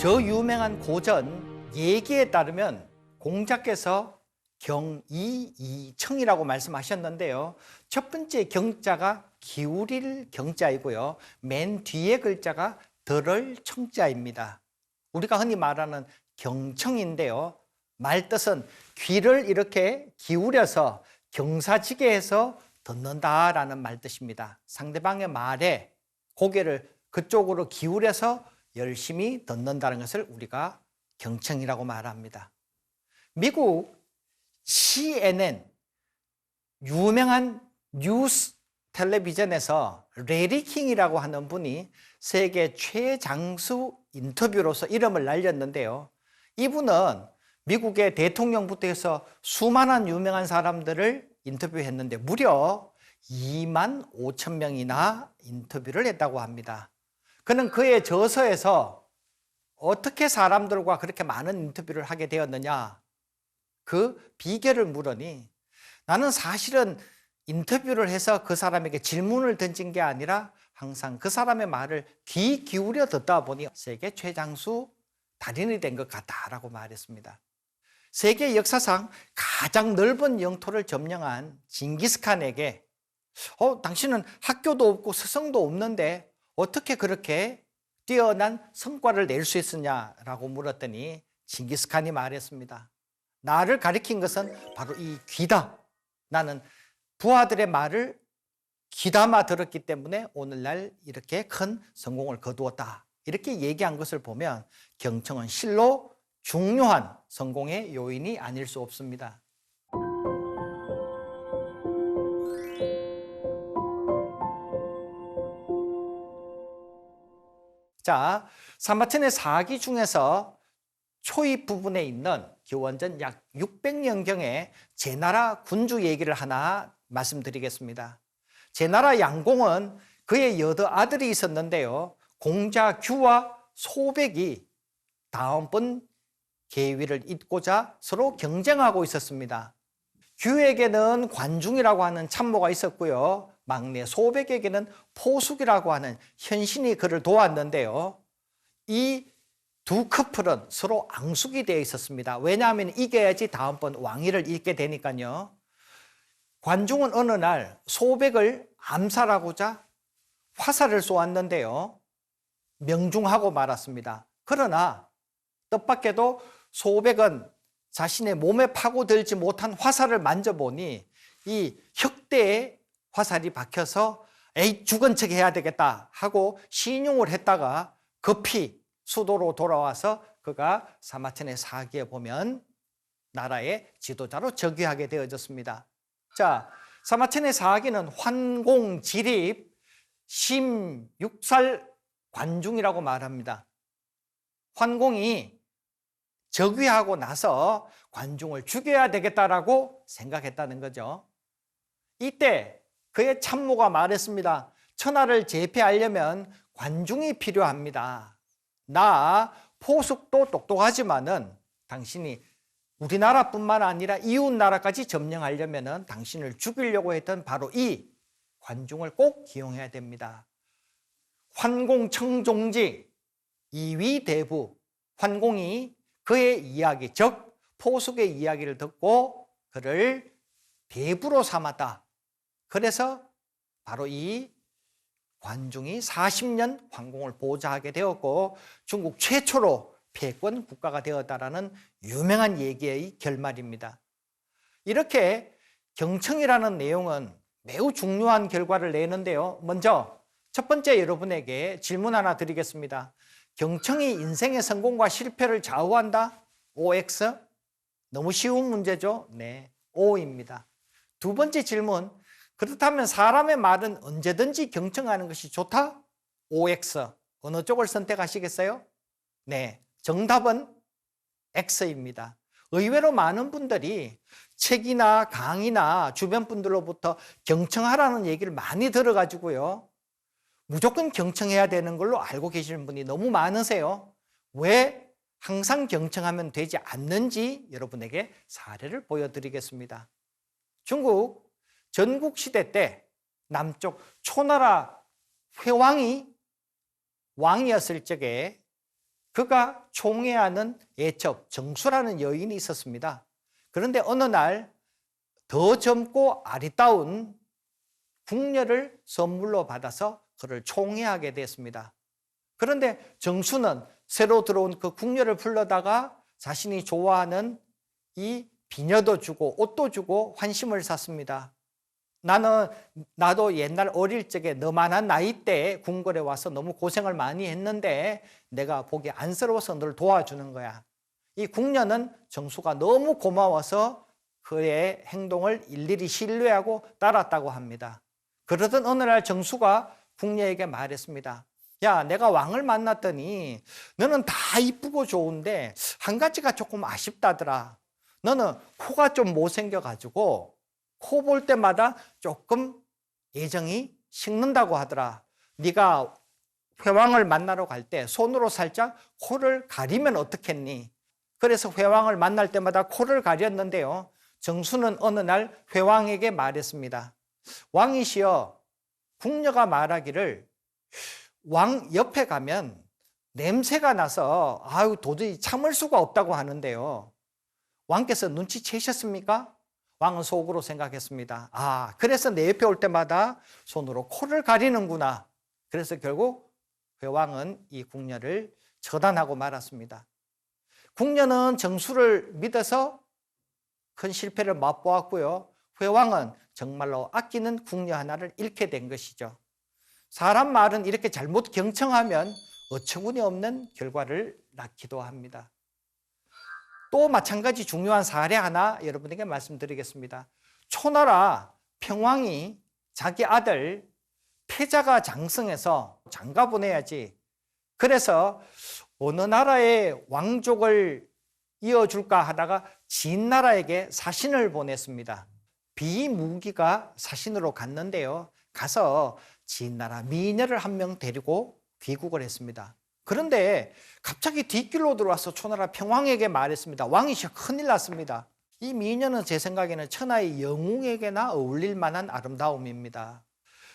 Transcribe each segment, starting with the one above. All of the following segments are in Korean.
저 유명한 고전 예기에 따르면 공자께서 경이이청이라고 말씀하셨는데요. 첫 번째 경자가 기울일 경자이고요. 맨 뒤에 글자가 들을 청자입니다. 우리가 흔히 말하는 경청인데요. 말뜻은 귀를 이렇게 기울여서 경사지게해서 듣는다라는 말뜻입니다. 상대방의 말에 고개를 그쪽으로 기울여서 열심히 듣는다는 것을 우리가 경청이라고 말합니다. 미국 CNN 유명한 뉴스 텔레비전에서 레리 킹이라고 하는 분이 세계 최장수 인터뷰로서 이름을 날렸는데요. 이분은 미국의 대통령부터 해서 수많은 유명한 사람들을 인터뷰했는데 무려 2만 5천 명이나 인터뷰를 했다고 합니다. 그는 그의 저서에서 어떻게 사람들과 그렇게 많은 인터뷰를 하게 되었느냐, 그 비결을 물으니 나는 사실은 인터뷰를 해서 그 사람에게 질문을 던진 게 아니라 항상 그 사람의 말을 귀 기울여 듣다 보니 세계 최장수 달인이 된 것 같다라고 말했습니다. 세계 역사상 가장 넓은 영토를 점령한 징기스칸에게 당신은 학교도 없고 스승도 없는데 어떻게 그렇게 뛰어난 성과를 낼 수 있었냐라고 물었더니 징기스칸이 말했습니다. 나를 가리킨 것은 바로 이 귀다. 나는 부하들의 말을 귀담아 들었기 때문에 오늘날 이렇게 큰 성공을 거두었다. 이렇게 얘기한 것을 보면 경청은 실로 중요한 성공의 요인이 아닐 수 없습니다. 자, 산마틴의 사기 중에서 초입 부분에 있는 기원전 약 600년경의 제나라 군주 얘기를 하나 말씀드리겠습니다. 제나라 양공은 그의 여덟 아들이 있었는데요. 공자 규와 소백이 다음번 계위를 잇고자 서로 경쟁하고 있었습니다. 규에게는 관중이라고 하는 참모가 있었고요. 막내 소백에게는 포숙이라고 하는 현신이 그를 도왔는데요. 이 두 커플은 서로 앙숙이 되어 있었습니다. 왜냐하면 이겨야지 다음번 왕위를 잇게 되니까요. 관중은 어느 날 소백을 암살하고자 화살을 쏘았는데요. 명중하고 말았습니다. 그러나 뜻밖에도 소백은 자신의 몸에 파고들지 못한 화살을 만져보니 이 혁대에 화살이 박혀서 에이 죽은 척 해야 되겠다 하고 신용을 했다가 급히 수도로 돌아와서 그가 산마틴의 사기에 보면 나라의 지도자로 즉위하게 되어졌습니다. 자, 산마틴의 사기는 환공지립 심육살 관중이라고 말합니다. 환공이 즉위하고 나서 관중을 죽여야 되겠다라고 생각했다는 거죠. 이때 그의 참모가 말했습니다. 천하를 제패하려면 관중이 필요합니다. 나 포숙도 똑똑하지만은 당신이 우리나라뿐만 아니라 이웃 나라까지 점령하려면은 당신을 죽이려고 했던 바로 이 관중을 꼭 기용해야 됩니다. 환공청종지 이위대부, 환공이 그의 이야기, 즉 포숙의 이야기를 듣고 그를 대부로 삼았다. 그래서 바로 이 관중이 40년 황공을 보좌하게 되었고 중국 최초로 패권 국가가 되었다라는 유명한 얘기의 결말입니다. 이렇게 경청이라는 내용은 매우 중요한 결과를 내는데요. 먼저 첫 번째 여러분에게 질문 하나 드리겠습니다. 경청이 인생의 성공과 실패를 좌우한다? OX? 너무 쉬운 문제죠? 네, O입니다. 두 번째 질문, 그렇다면 사람의 말은 언제든지 경청하는 것이 좋다? OX. 어느 쪽을 선택하시겠어요? 네, 정답은 X입니다. 의외로 많은 분들이 책이나 강의나 주변 분들로부터 경청하라는 얘기를 많이 들어가지고요. 무조건 경청해야 되는 걸로 알고 계시는 분이 너무 많으세요. 왜 항상 경청하면 되지 않는지 여러분에게 사례를 보여드리겠습니다. 중국 전국시대 때 남쪽 초나라 회왕이 왕이었을 적에 그가 총애하는 애첩, 정수라는 여인이 있었습니다. 그런데 어느 날 더 젊고 아리따운 궁녀를 선물로 받아서 그를 총애하게 됐습니다. 그런데 정수는 새로 들어온 그 궁녀를 불러다가 자신이 좋아하는 이 비녀도 주고 옷도 주고 환심을 샀습니다. 나도 옛날 어릴 적에 너만한 나이 때 궁궐에 와서 너무 고생을 많이 했는데 내가 보기 안쓰러워서 널 도와주는 거야. 이 궁녀는 정수가 너무 고마워서 그의 행동을 일일이 신뢰하고 따랐다고 합니다. 그러던 어느 날 정수가 궁녀에게 말했습니다. 야, 내가 왕을 만났더니 너는 다 이쁘고 좋은데 한 가지가 조금 아쉽다더라. 너는 코가 좀 못생겨가지고 코 볼 때마다 조금 애정이 식는다고 하더라. 네가 회왕을 만나러 갈 때 손으로 살짝 코를 가리면 어떻겠니? 그래서 회왕을 만날 때마다 코를 가렸는데요. 정수는 어느 날 회왕에게 말했습니다. 왕이시여, 궁녀가 말하기를 왕 옆에 가면 냄새가 나서 도저히 참을 수가 없다고 하는데요. 왕께서 눈치채셨습니까? 왕은 속으로 생각했습니다. 그래서 내 옆에 올 때마다 손으로 코를 가리는구나. 그래서 결국 회왕은 이 궁녀를 처단하고 말았습니다. 궁녀는 정수를 믿어서 큰 실패를 맛보았고요. 회왕은 정말로 아끼는 궁녀 하나를 잃게 된 것이죠. 사람 말은 이렇게 잘못 경청하면 어처구니 없는 결과를 낳기도 합니다. 또 마찬가지 중요한 사례 하나 여러분에게 말씀드리겠습니다. 초나라 평왕이 자기 아들 태자가 장성해서 장가 보내야지. 그래서 어느 나라의 왕족을 이어줄까 하다가 진나라에게 사신을 보냈습니다. 비무기가 사신으로 갔는데요. 가서 진나라 미녀를 한 명 데리고 귀국을 했습니다. 그런데 갑자기 뒷길로 들어와서 초나라 평왕에게 말했습니다. 왕이시여, 큰일 났습니다. 이 미녀는 제 생각에는 천하의 영웅에게나 어울릴 만한 아름다움입니다.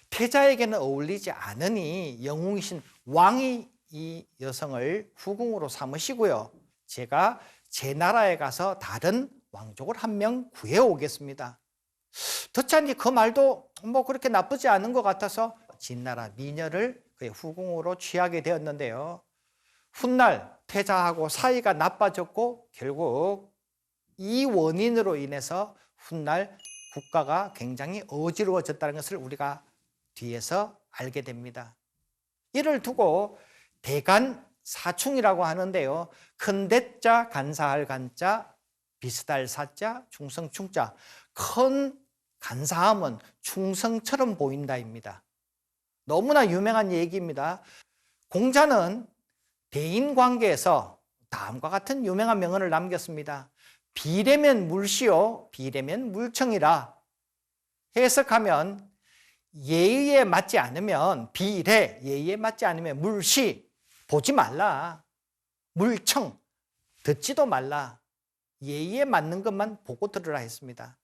태자에게는 어울리지 않으니 영웅이신 왕이 이 여성을 후궁으로 삼으시고요. 제가 제 나라에 가서 다른 왕족을 한 명 구해오겠습니다. 듣지 않니 그 말도 그렇게 나쁘지 않은 것 같아서 진나라 미녀를 그의 후궁으로 취하게 되었는데요. 훗날 태자하고 사이가 나빠졌고 결국 이 원인으로 인해서 훗날 국가가 굉장히 어지러워졌다는 것을 우리가 뒤에서 알게 됩니다. 이를 두고 대간사충이라고 하는데요. 큰 대자, 간사할 간자, 비슷할 사자, 충성충자. 큰 간사함은 충성처럼 보인다입니다. 너무나 유명한 얘기입니다. 공자는 대인관계에서 다음과 같은 유명한 명언을 남겼습니다. 비례면 물시오, 비례면 물청이라. 해석하면 예의에 맞지 않으면 비례, 예의에 맞지 않으면 물시, 보지 말라. 물청, 듣지도 말라. 예의에 맞는 것만 보고 들으라 했습니다.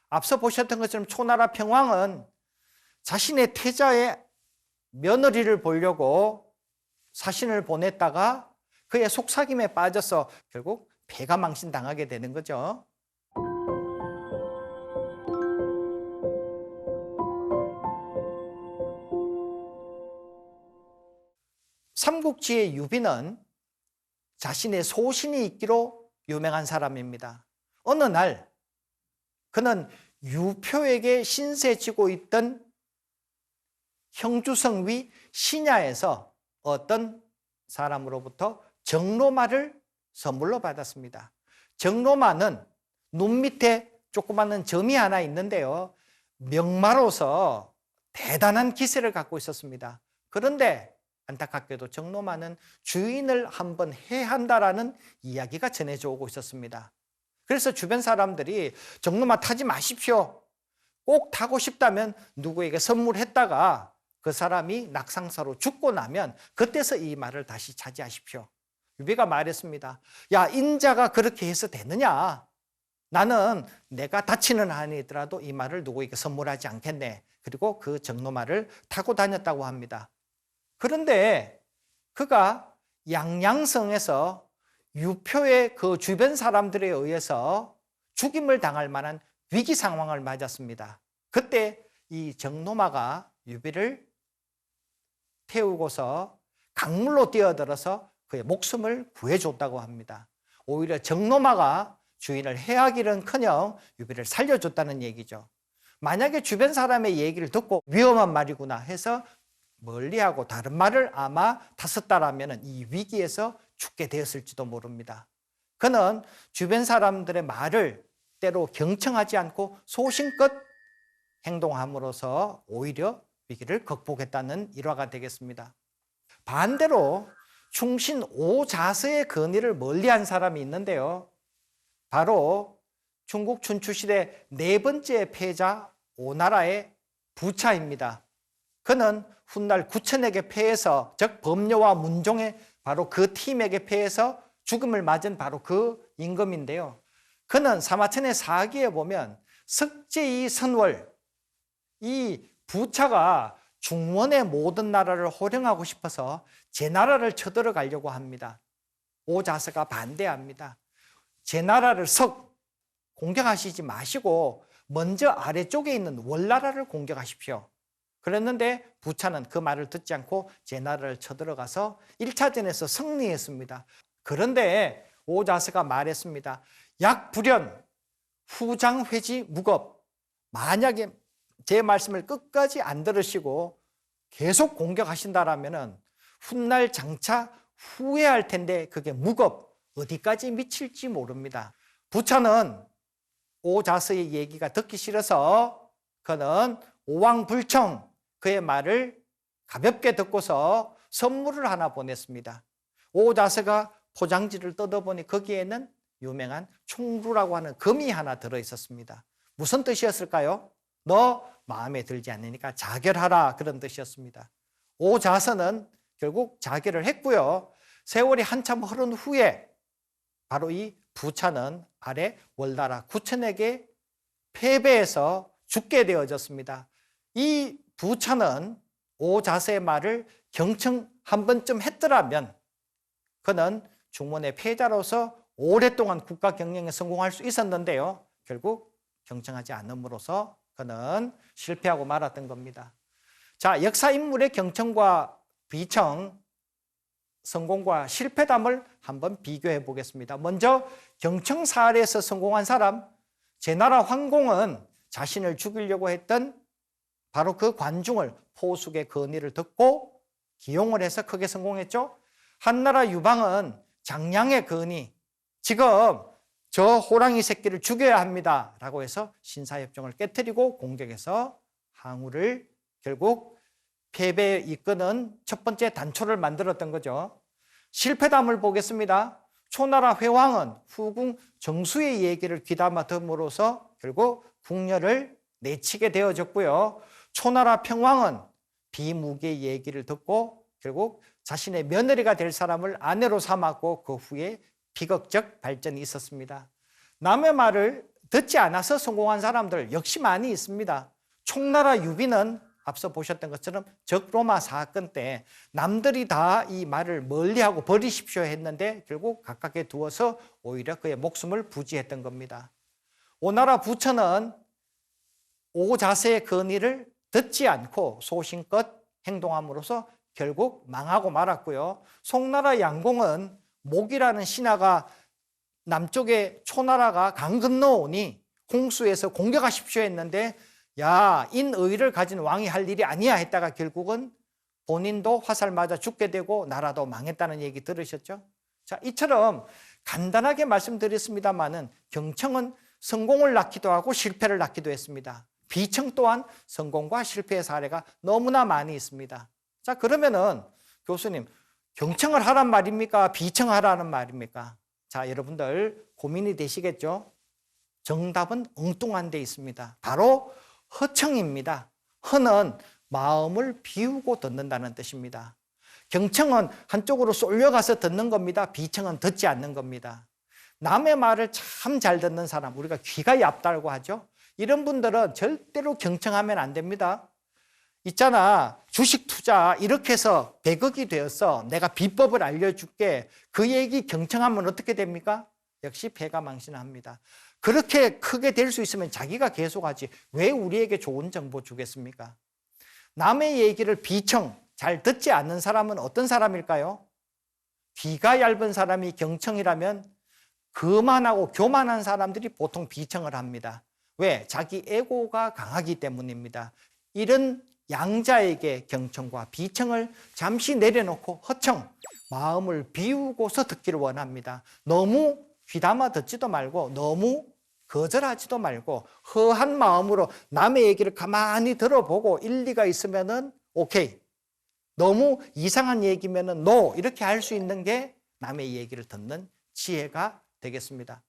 앞서 보셨던 것처럼 초나라 평왕은 자신의 태자의 며느리를 보려고 사신을 보냈다가 그의 속삭임에 빠져서 결국 패가 망신당하게 되는 거죠. 삼국지의 유비는 자신의 소신이 있기로 유명한 사람입니다. 어느 날 그는 유표에게 신세지고 있던 형주성 위 신야에서 어떤 사람으로부터 정로마를 선물로 받았습니다. 정로마는 눈 밑에 조그마한 점이 하나 있는데요. 명마로서 대단한 기세를 갖고 있었습니다. 그런데 안타깝게도 정로마는 주인을 한번 해한다라는 이야기가 전해져 오고 있었습니다. 그래서 주변 사람들이 정로마 타지 마십시오. 꼭 타고 싶다면 누구에게 선물했다가 그 사람이 낙상사로 죽고 나면 그때서 이 말을 다시 차지하십시오. 유비가 말했습니다. 야, 인자가 그렇게 해서 되느냐? 나는 내가 다치는 한이더라도 이 말을 누구에게 선물하지 않겠네. 그리고 그 정로마를 타고 다녔다고 합니다. 그런데 그가 양양성에서 유표의 그 주변 사람들에 의해서 죽임을 당할 만한 위기 상황을 맞았습니다. 그때 이 정노마가 유비를 태우고서 강물로 뛰어들어서 그의 목숨을 구해줬다고 합니다. 오히려 정노마가 주인을 해하기는커녕 유비를 살려줬다는 얘기죠. 만약에 주변 사람의 얘기를 듣고 위험한 말이구나 해서 멀리하고 다른 말을 아마 다썼다라면 이 위기에서 죽게 되었을지도 모릅니다. 그는 주변 사람들의 말을 때로 경청하지 않고 소신껏 행동함으로써 오히려 위기를 극복했다는 일화가 되겠습니다. 반대로 충신 오자스의 건의를 멀리한 사람이 있는데요. 바로 중국 춘추시대 네 번째 패자 오나라의 부차입니다. 그는 훗날 구천에게 패해서, 즉 범녀와 문종의 바로 그 팀에게 패해서 죽음을 맞은 바로 그 임금인데요. 그는 사마천의 사기에 보면 석제이 선월, 이 부차가 중원의 모든 나라를 호령하고 싶어서 제 나라를 쳐들어가려고 합니다. 오자스가 반대합니다. 제 나라를 공격하시지 마시고 먼저 아래쪽에 있는 월나라를 공격하십시오. 그랬는데 부차는 그 말을 듣지 않고 제 나라를 쳐들어가서 1차전에서 승리했습니다. 그런데 오자스가 말했습니다. 약불연 후장회지 무겁. 만약에 제 말씀을 끝까지 안 들으시고 계속 공격하신다라면 훗날 장차 후회할 텐데 그게 무겁, 어디까지 미칠지 모릅니다. 부차는 오자스의 얘기가 듣기 싫어서 그는 오왕불청, 그의 말을 가볍게 듣고서 선물을 하나 보냈습니다. 오자스가 포장지를 뜯어보니 거기에는 유명한 총루라고 하는 금이 하나 들어있었습니다. 무슨 뜻이었을까요? 너 마음에 들지 않으니까 자결하라, 그런 뜻이었습니다. 오자스는 결국 자결을 했고요. 세월이 한참 흐른 후에 바로 이 부차는 아래 월나라 구천에게 패배해서 죽게 되어졌습니다. 이 부차는 오자스의 말을 경청 한 번쯤 했더라면 그는 중원의 패자로서 오랫동안 국가 경영에 성공할 수 있었는데요. 결국 경청하지 않음으로써 그는 실패하고 말았던 겁니다. 자, 역사 인물의 경청과 비청, 성공과 실패담을 한번 비교해 보겠습니다. 먼저 경청 사례에서 성공한 사람, 제나라 황공은 자신을 죽이려고 했던 바로 그 관중을 포숙의 건의를 듣고 기용을 해서 크게 성공했죠. 한나라 유방은 장량의 건의, 지금 저 호랑이 새끼를 죽여야 합니다 라고 해서 신사협정을 깨뜨리고 공격해서 항우를 결국 패배에 이끄는 첫 번째 단초를 만들었던 거죠. 실패담을 보겠습니다. 초나라 회왕은 후궁 정수의 얘기를 귀담아 듬으로써 결국 궁녀를 내치게 되어졌고요. 초나라 평왕은 비무기의 얘기를 듣고 결국 자신의 며느리가 될 사람을 아내로 삼았고 그 후에 비극적 발전이 있었습니다. 남의 말을 듣지 않아서 성공한 사람들 역시 많이 있습니다. 총나라 유비는 앞서 보셨던 것처럼 적로마 사건 때 남들이 다 이 말을 멀리하고 버리십시오 했는데 결국 가깝게 두어서 오히려 그의 목숨을 부지했던 겁니다. 오나라 부처는 오자세의 건의를 듣지 않고 소신껏 행동함으로써 결국 망하고 말았고요. 송나라 양공은 목이라는 신하가 남쪽에 초나라가 강 건너오니 홍수에서 공격하십시오 했는데 야, 인의를 가진 왕이 할 일이 아니야 했다가 결국은 본인도 화살 맞아 죽게 되고 나라도 망했다는 얘기 들으셨죠? 자, 이처럼 간단하게 말씀드렸습니다만은 경청은 성공을 낳기도 하고 실패를 낳기도 했습니다. 비청 또한 성공과 실패의 사례가 너무나 많이 있습니다. 자, 그러면은 교수님, 경청을 하란 말입니까? 비청하라는 말입니까? 자, 여러분들 고민이 되시겠죠? 정답은 엉뚱한 데 있습니다. 바로 허청입니다. 허는 마음을 비우고 듣는다는 뜻입니다. 경청은 한쪽으로 쏠려가서 듣는 겁니다. 비청은 듣지 않는 겁니다. 남의 말을 참 잘 듣는 사람, 우리가 귀가 얇다고 하죠. 이런 분들은 절대로 경청하면 안 됩니다. 있잖아, 주식 투자 이렇게 해서 100억이 되었어. 내가 비법을 알려줄게. 그 얘기 경청하면 어떻게 됩니까? 역시 패가망신합니다. 그렇게 크게 될 수 있으면 자기가 계속하지 왜 우리에게 좋은 정보 주겠습니까? 남의 얘기를 비청, 잘 듣지 않는 사람은 어떤 사람일까요? 귀가 얇은 사람이 경청이라면 거만하고 교만한 사람들이 보통 비청을 합니다. 왜? 자기 에고가 강하기 때문입니다. 이런 양자에게 경청과 비청을 잠시 내려놓고 허청, 마음을 비우고서 듣기를 원합니다. 너무 귀담아 듣지도 말고 너무 거절하지도 말고 허한 마음으로 남의 얘기를 가만히 들어보고 일리가 있으면은 오케이. 너무 이상한 얘기면은 노 이렇게 할 수 있는 게 남의 얘기를 듣는 지혜가 되겠습니다.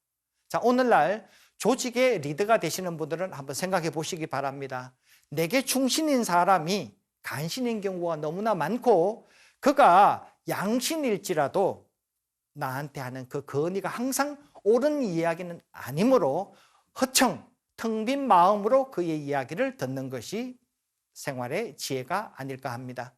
자, 오늘날 조직의 리더가 되시는 분들은 한번 생각해 보시기 바랍니다. 내게 충신인 사람이 간신인 경우가 너무나 많고 그가 양신일지라도 나한테 하는 그 건의가 항상 옳은 이야기는 아니므로 허청, 텅 빈 마음으로 그의 이야기를 듣는 것이 생활의 지혜가 아닐까 합니다.